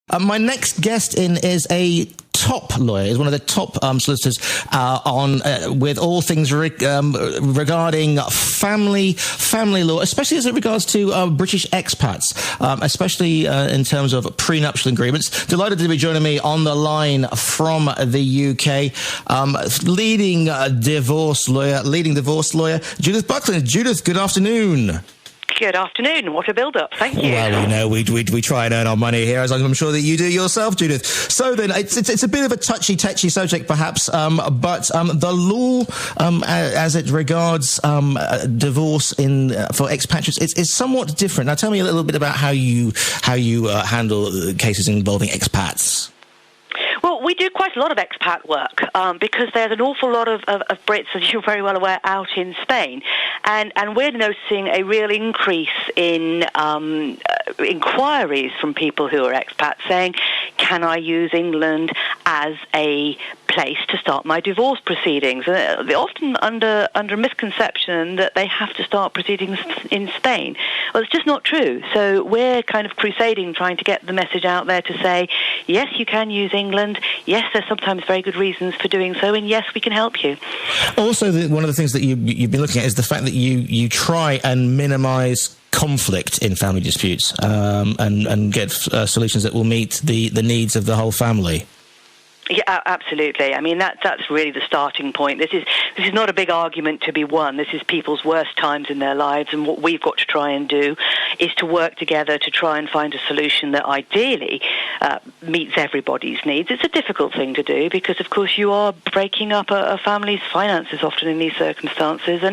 My next guest is a top lawyer, is one of the top solicitors with all things regarding family law, especially as it regards to British expats, especially in terms of prenuptial agreements. Delighted to be joining me on the line from the UK, leading divorce lawyer, Judith Buckland. Judith, good afternoon. Good afternoon. What a build-up. Thank you. Well, you know, we try and earn our money here, as I'm sure that you do yourself, Judith. So then, it's a bit of a touchy subject, perhaps, but the law, as it regards divorce for expatriates, is somewhat different. Now, tell me a little bit about how you handle cases involving expats. Well, we do quite a lot of expat work because there's an awful lot of Brits, as you're very well aware, out in Spain. And we're noticing a real increase in inquiries from people who are expats saying, can I use England as a place to start my divorce proceedings? They're often under misconception that they have to start proceedings in Spain. Well, it's just not true. So we're kind of crusading, trying to get the message out there to say, yes, you can use England. Yes, there's sometimes very good reasons for doing so, and yes, we can help you. Also, one of the things that you've been looking at is the fact that you try and minimise conflict in family disputes and get solutions that will meet the needs of the whole family. Yeah, absolutely. I mean, that's really the starting point. This is not a big argument to be won. This is people's worst times in their lives, and what we've got to try and do is to work together to try and find a solution that ideally meets everybody's needs. It's a difficult thing to do because, of course, you are breaking up a family's finances often in these circumstances,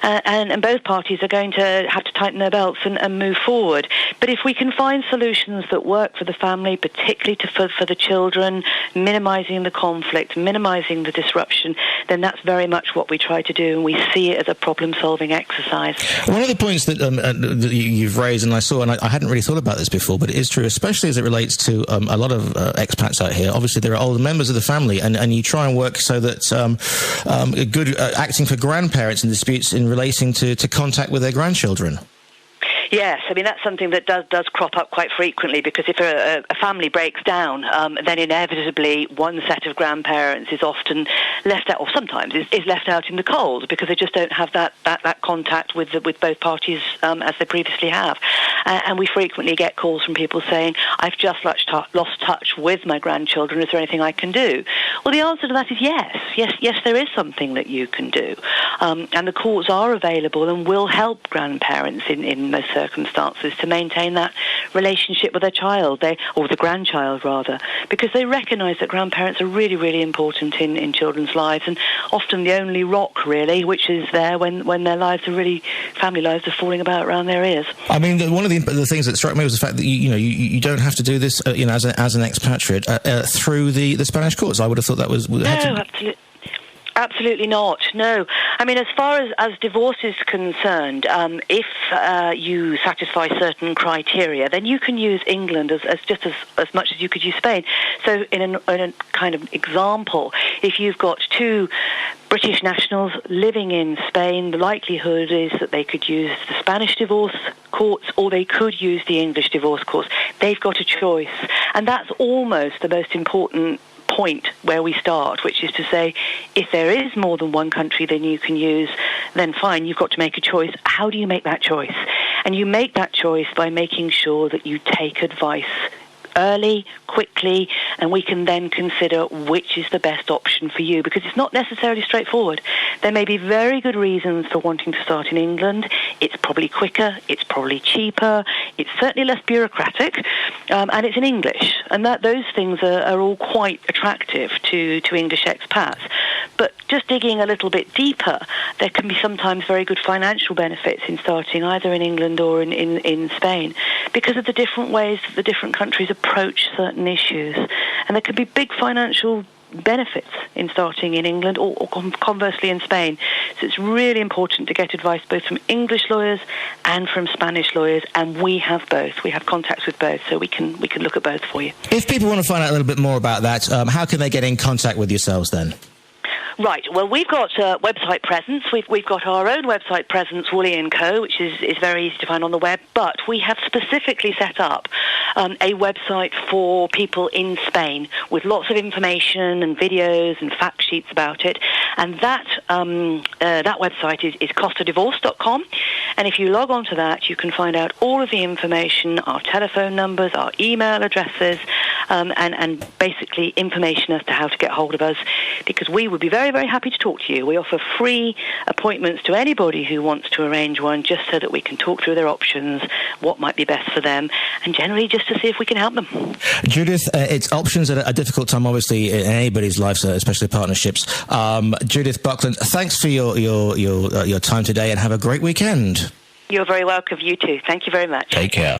and both parties are going to have to tighten their belts and move forward. But if we can find solutions that work for the family, particularly for the children, minimising the conflict, minimising the disruption, then that's very much what we try to do, and we see it as a problem-solving exercise. One of the points that you've raised, and I hadn't really thought about this before, but it is true, especially as it relates to a lot of expats out here. Obviously, there are older members of the family, and you try and work so that good acting for grandparents in disputes in relating to contact with their grandchildren. Yes, I mean, that's something that does crop up quite frequently, because if a family breaks down, then inevitably one set of grandparents is often left out, or sometimes is left out in the cold, because they just don't have that contact with both parties as they previously have. And we frequently get calls from people saying, I've just lost touch with my grandchildren, is there anything I can do? Well, the answer to that is yes, there is something that you can do. And the courts are available and will help grandparents in most circumstances to maintain that relationship with their child, or the grandchild rather, because they recognise that grandparents are really, really important in children's lives, and often the only rock really which is there when their lives are really, family lives are falling about around their ears. I mean, one of the things that struck me was the fact that you don't have to do this as an expatriate through the Spanish courts. I would have thought that was absolutely. Absolutely not, no. I mean, as far as divorce is concerned, if you satisfy certain criteria, then you can use England as much as you could use Spain. So in a kind of example, if you've got two British nationals living in Spain, the likelihood is that they could use the Spanish divorce courts or they could use the English divorce courts. They've got a choice. And that's almost the most important point where we start, which is to say, if there is more than one country then you can use, then fine, you've got to make a choice. How do you make that choice? And you make that choice by making sure that you take advice early, quickly, and we can then consider which is the best option for you, because it's not necessarily straightforward. There may be very good reasons for wanting to start in England. It's probably quicker, it's probably cheaper, it's certainly less bureaucratic, and it's in English. And those things are all quite attractive to English expats. But just digging a little bit deeper, there can be sometimes very good financial benefits in starting either in England or in Spain, because of the different ways that the different countries approach certain issues. And there can be big financial benefits in starting in England or conversely in Spain. So it's really important to get advice both from English lawyers and from Spanish lawyers, and we have both. We have contacts with both, so we can look at both for you. If people want to find out a little bit more about that, how can they get in contact with yourselves then? Right. Well, we've got website presence. We've got our own website presence, Woolley & Co., which is very easy to find on the web. But we have specifically set up a website for people in Spain with lots of information and videos and fact sheets about it. And that website is costadivorce.com. And if you log on to that, you can find out all of the information, our telephone numbers, our email addresses, and basically information as to how to get hold of us, because we would be very, very happy to talk to you. We offer free appointments to anybody who wants to arrange one, just so that we can talk through their options, what might be best for them, and generally just to see if we can help them. Judith, it's options at a difficult time, obviously, in anybody's life, especially partnerships. Judith Buckland, thanks for your time today, and have a great weekend. You're very welcome. You too. Thank you very much. Take care.